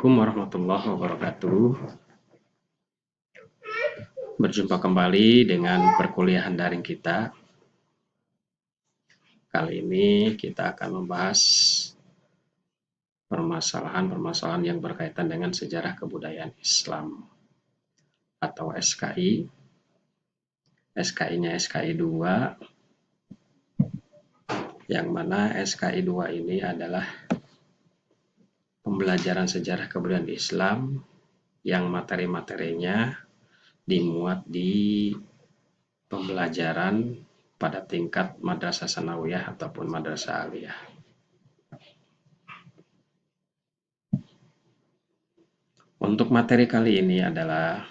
Assalamualaikum warahmatullahi wabarakatuh. Berjumpa kembali dengan perkuliahan daring kita. Kali ini kita akan membahas permasalahan-permasalahan yang berkaitan dengan sejarah kebudayaan Islam atau SKI. SKI-nya SKI 2, yang mana SKI 2 ini adalah pembelajaran sejarah kebudayaan Islam yang materi-materinya dimuat di pembelajaran pada tingkat madrasah sanawiyah ataupun madrasah aliyah. Untuk materi kali ini adalah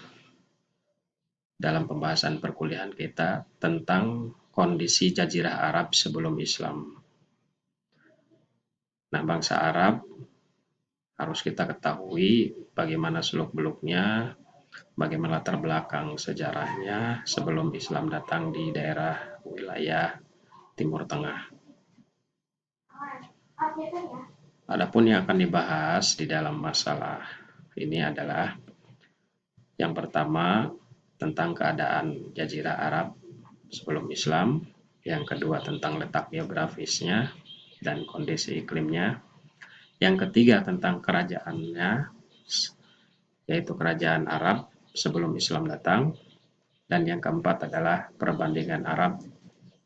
dalam pembahasan perkuliahan kita tentang kondisi Jazirah Arab sebelum Islam. Nah, bangsa Arab harus kita ketahui bagaimana seluk-beluknya, bagaimana latar belakang sejarahnya sebelum Islam datang di daerah wilayah Timur Tengah. Adapun yang akan dibahas di dalam masalah ini adalah yang pertama tentang keadaan Jazirah Arab sebelum Islam, yang kedua tentang letak geografisnya dan kondisi iklimnya, yang ketiga tentang kerajaannya, yaitu kerajaan Arab sebelum Islam datang, dan yang keempat adalah perbandingan Arab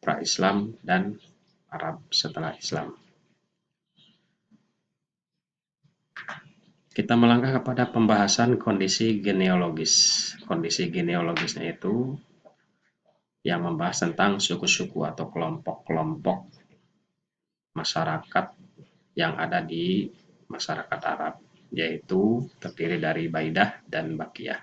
pra-Islam dan Arab setelah Islam. Kita melangkah kepada pembahasan kondisi genealogis. Kondisi genealogisnya itu yang membahas tentang suku-suku atau kelompok-kelompok masyarakat yang ada di masyarakat Arab, yaitu terdiri dari Baidah dan Bakiyah.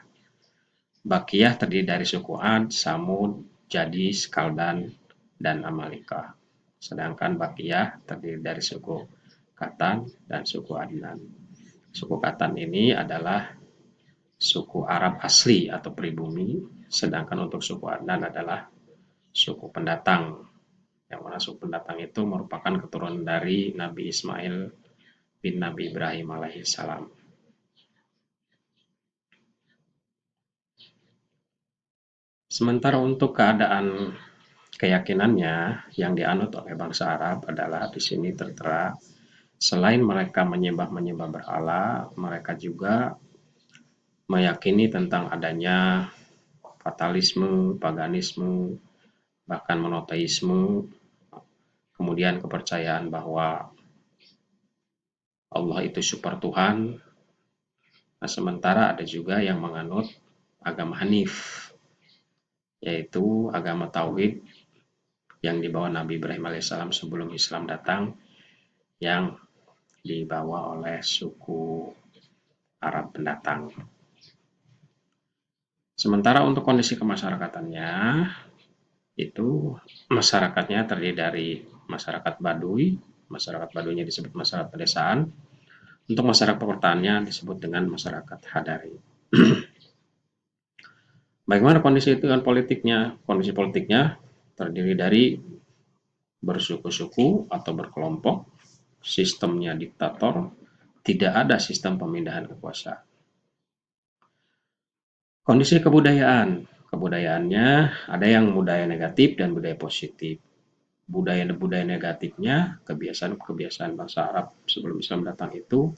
Bakiyah terdiri dari suku Ad, Samud, Jadis, Kaldan, dan Amalika. Sedangkan Bakiyah terdiri dari suku Katan dan suku Adnan. Suku Katan ini adalah suku Arab asli atau pribumi, sedangkan untuk suku Adnan adalah suku pendatang, yang mana suku pendatang itu merupakan keturunan dari Nabi Ismail bin Nabi Ibrahim alaihissalam. Sementara untuk keadaan keyakinannya yang dianut oleh bangsa Arab adalah di sini tertera, selain mereka menyembah berhala, mereka juga meyakini tentang adanya fatalisme, paganisme, bahkan monoteisme, kemudian kepercayaan bahwa Allah itu super Tuhan. Nah, sementara ada juga yang menganut agama Hanif, yaitu agama Tauhid yang dibawa Nabi Ibrahim alaihissalam sebelum Islam datang, yang dibawa oleh suku Arab pendatang. Sementara untuk kondisi kemasyarakatannya, itu masyarakatnya terdiri dari masyarakat Baduy. Masyarakat Baduinya disebut masyarakat pedesaan. Untuk masyarakat pertanian disebut dengan masyarakat Hadari. Bagaimana kondisi itu dan politiknya? Kondisi politiknya terdiri dari bersuku-suku atau berkelompok, sistemnya diktator, tidak ada sistem pemindahan kekuasaan. Kondisi kebudayaan. Kebudayaannya ada yang budaya negatif dan budaya positif. Budaya negatifnya, kebiasaan bangsa Arab sebelum Islam datang itu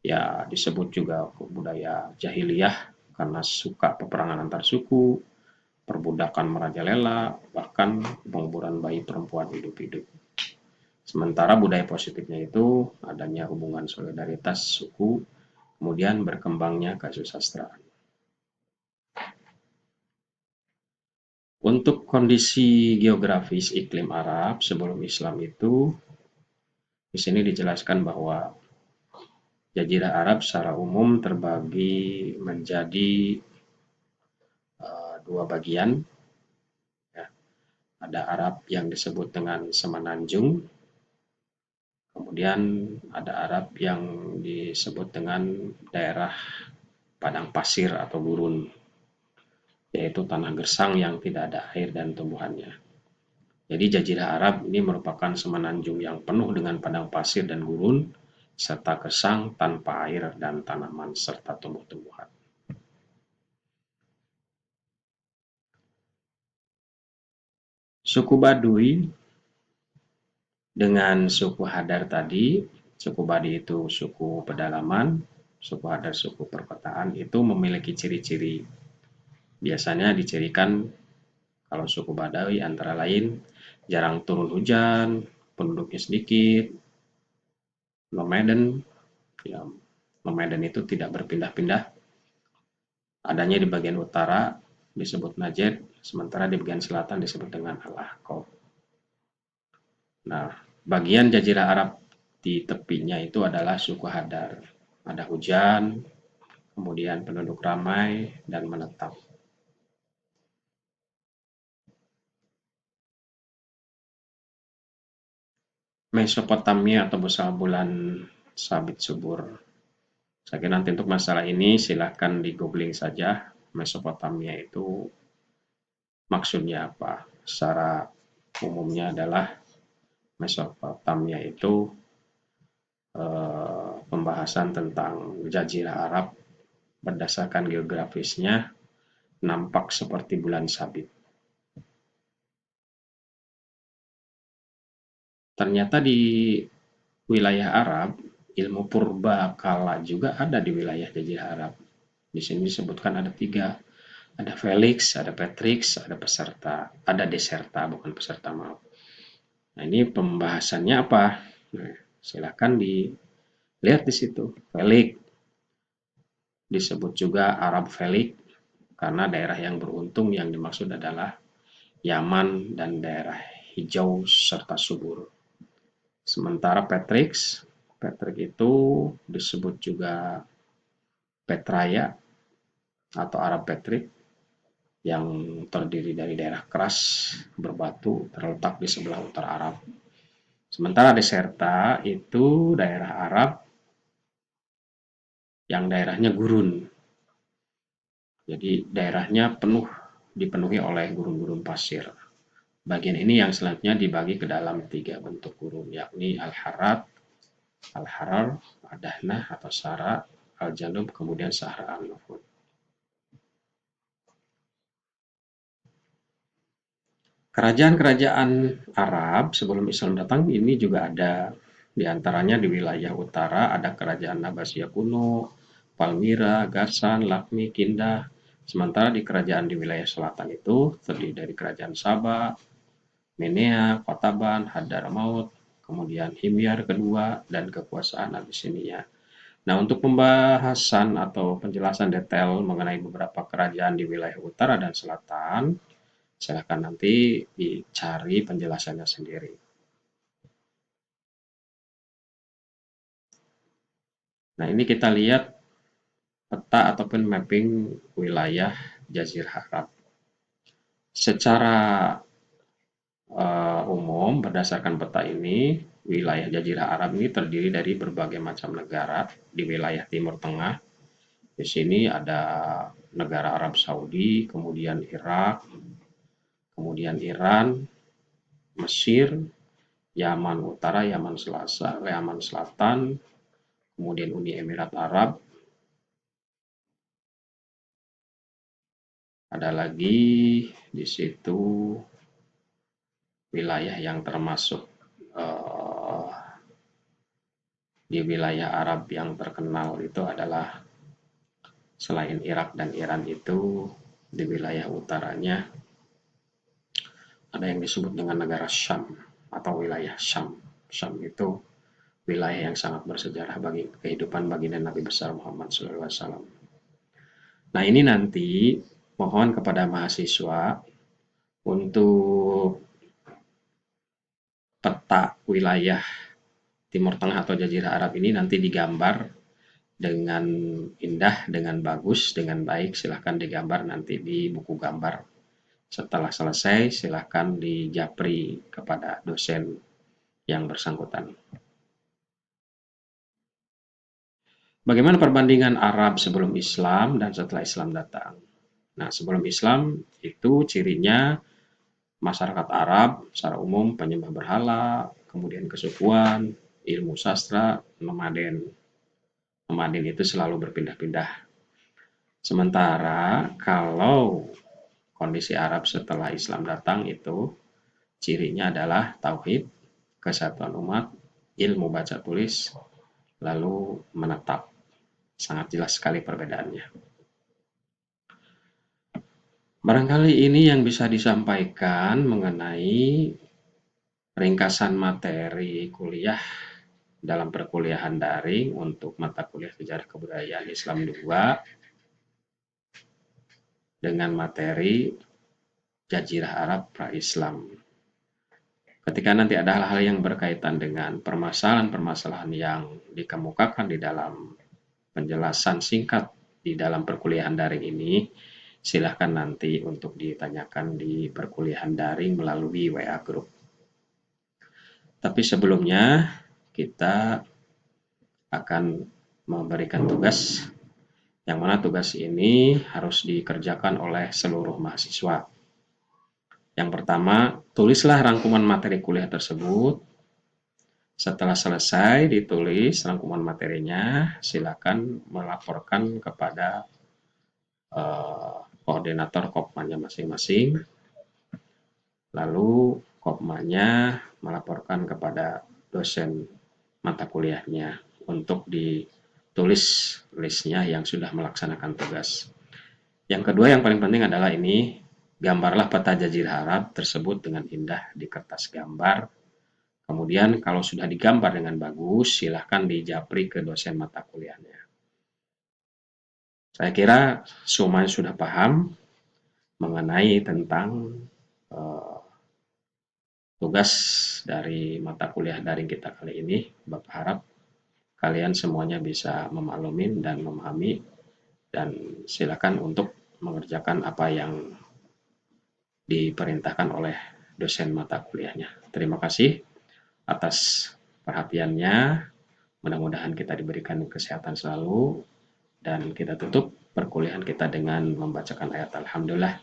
ya disebut juga budaya jahiliyah karena suka peperangan antar suku, perbudakan merajalela, bahkan penguburan bayi perempuan hidup-hidup. Sementara budaya positifnya itu adanya hubungan solidaritas suku, kemudian berkembangnya kesusastraan. Untuk kondisi geografis iklim Arab sebelum Islam itu, di sini dijelaskan bahwa Jazirah Arab secara umum terbagi menjadi dua bagian. Ya. Ada Arab yang disebut dengan Semenanjung, kemudian ada Arab yang disebut dengan daerah padang pasir atau gurun, yaitu tanah gersang yang tidak ada air dan tumbuhannya. Jadi Jazirah Arab ini merupakan semenanjung yang penuh dengan padang pasir dan gurun, serta gesang tanpa air dan tanaman serta tumbuh-tumbuhan. Suku Baduy dengan suku Hadar tadi, suku Baduy itu suku pedalaman, suku Hadar suku perkotaan, itu memiliki ciri-ciri. Biasanya dicirikan kalau suku Baduy antara lain jarang turun hujan, penduduknya sedikit, nomaden, ya, nomaden itu tidak berpindah-pindah, adanya di bagian utara disebut Najd, sementara di bagian selatan disebut dengan Al-Ahqaf. Nah, bagian Jazirah Arab di tepinya itu adalah suku Hadar. Ada hujan, kemudian penduduk ramai dan menetap. Mesopotamia atau busa bulan sabit subur. Saya kira nanti untuk masalah ini silahkan di googling saja. Mesopotamia itu maksudnya apa? Secara umumnya adalah Mesopotamia itu pembahasan tentang Jazirah Arab berdasarkan geografisnya nampak seperti bulan sabit. Ternyata di wilayah Arab, ilmu purba kala juga ada di wilayah Jazirah Arab. Di sini disebutkan ada 3. Ada Felix, ada Patrix, ada peserta, ada deserta, bukan peserta, maaf. Nah, ini pembahasannya apa? Nah, silakan dilihat di situ. Felix disebut juga Arab Felix karena daerah yang beruntung yang dimaksud adalah Yaman dan daerah hijau serta subur. Sementara Patrix itu disebut juga Petraya atau Arab Petrik yang terdiri dari daerah keras berbatu terletak di sebelah utara Arab. Sementara Deserta itu daerah Arab yang daerahnya gurun. Jadi daerahnya dipenuhi oleh gurun-gurun pasir. Bagian ini yang selanjutnya dibagi ke dalam 3 bentuk gurun, yakni Al-Harat, Al-Harar, Ad-Dahnah atau Sahara, Al-Janub, kemudian Sahara Al-Nufud. Kerajaan-kerajaan Arab sebelum Islam datang ini juga ada. Di antaranya di wilayah utara ada kerajaan Abbasiyah kuno, Palmyra, Ghassan, Lakhmi, Kindah. Sementara di kerajaan di wilayah selatan itu terdiri dari kerajaan Saba, Menea, Qataban, Hadramaut, kemudian Himyar kedua, dan kekuasaan Abyssinia. Nah, untuk pembahasan atau penjelasan detail mengenai beberapa kerajaan di wilayah utara dan selatan, silakan nanti dicari penjelasannya sendiri. Nah, ini kita lihat peta ataupun mapping wilayah Jazirah Arab. Secara umum, berdasarkan peta ini, wilayah Jazirah Arab ini terdiri dari berbagai macam negara di wilayah Timur Tengah. Di sini ada negara Arab Saudi, kemudian Irak, kemudian Iran, Mesir, Yaman Utara, Yaman Selatan, kemudian Uni Emirat Arab. Ada lagi di situ wilayah yang termasuk di wilayah Arab yang terkenal itu adalah selain Irak dan Iran itu di wilayah utaranya ada yang disebut dengan negara Syam atau wilayah Syam. Syam itu wilayah yang sangat bersejarah bagi kehidupan baginda Nabi besar Muhammad SAW. Nah, ini nanti mohon kepada mahasiswa untuk peta wilayah Timur Tengah atau Jazirah Arab ini nanti digambar dengan indah, dengan bagus, dengan baik. Silahkan digambar nanti di buku gambar. Setelah selesai, silahkan dijapri kepada dosen yang bersangkutan. Bagaimana perbandingan Arab sebelum Islam dan setelah Islam datang? Nah, sebelum Islam itu cirinya masyarakat Arab secara umum penyembah berhala, kemudian kesukuan, ilmu sastra, nomaden. Nomaden itu selalu berpindah-pindah. Sementara kalau kondisi Arab setelah Islam datang itu cirinya adalah tauhid, kesatuan umat, ilmu baca tulis, lalu menetap. Sangat jelas sekali perbedaannya. Barangkali ini yang bisa disampaikan mengenai ringkasan materi kuliah dalam perkuliahan daring untuk mata kuliah Sejarah Kebudayaan Islam 2 dengan materi Jazirah Arab Pra-Islam. Ketika nanti ada hal-hal yang berkaitan dengan permasalahan-permasalahan yang dikemukakan di dalam penjelasan singkat di dalam perkuliahan daring ini, silahkan nanti untuk ditanyakan di perkuliahan daring melalui WA Group. Tapi sebelumnya kita akan memberikan tugas, yang mana tugas ini harus dikerjakan oleh seluruh mahasiswa. Yang pertama, tulislah rangkuman materi kuliah tersebut. Setelah selesai ditulis rangkuman materinya, silakan melaporkan kepada koordinator Kopmanya masing-masing. Lalu Kopmanya melaporkan kepada dosen mata kuliahnya untuk ditulis listnya yang sudah melaksanakan tugas. Yang kedua yang paling penting adalah ini, gambarlah peta Jazirah Arab tersebut dengan indah di kertas gambar. Kemudian kalau sudah digambar dengan bagus, silahkan dijapri ke dosen mata kuliahnya. Saya kira semuanya sudah paham mengenai tentang tugas dari mata kuliah daring kita kali ini. Bapak harap kalian semuanya bisa memaklumin dan memahami, dan silakan untuk mengerjakan apa yang diperintahkan oleh dosen mata kuliahnya. Terima kasih atas perhatiannya. Mudah-mudahan kita diberikan kesehatan selalu, dan kita tutup perkuliahan kita dengan membacakan ayat Alhamdulillah.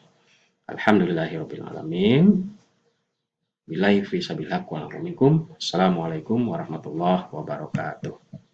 Alhamdulillahirabbil alamin. Billahi fi sabil haq wal minkum. Assalamualaikum warahmatullahi wabarakatuh.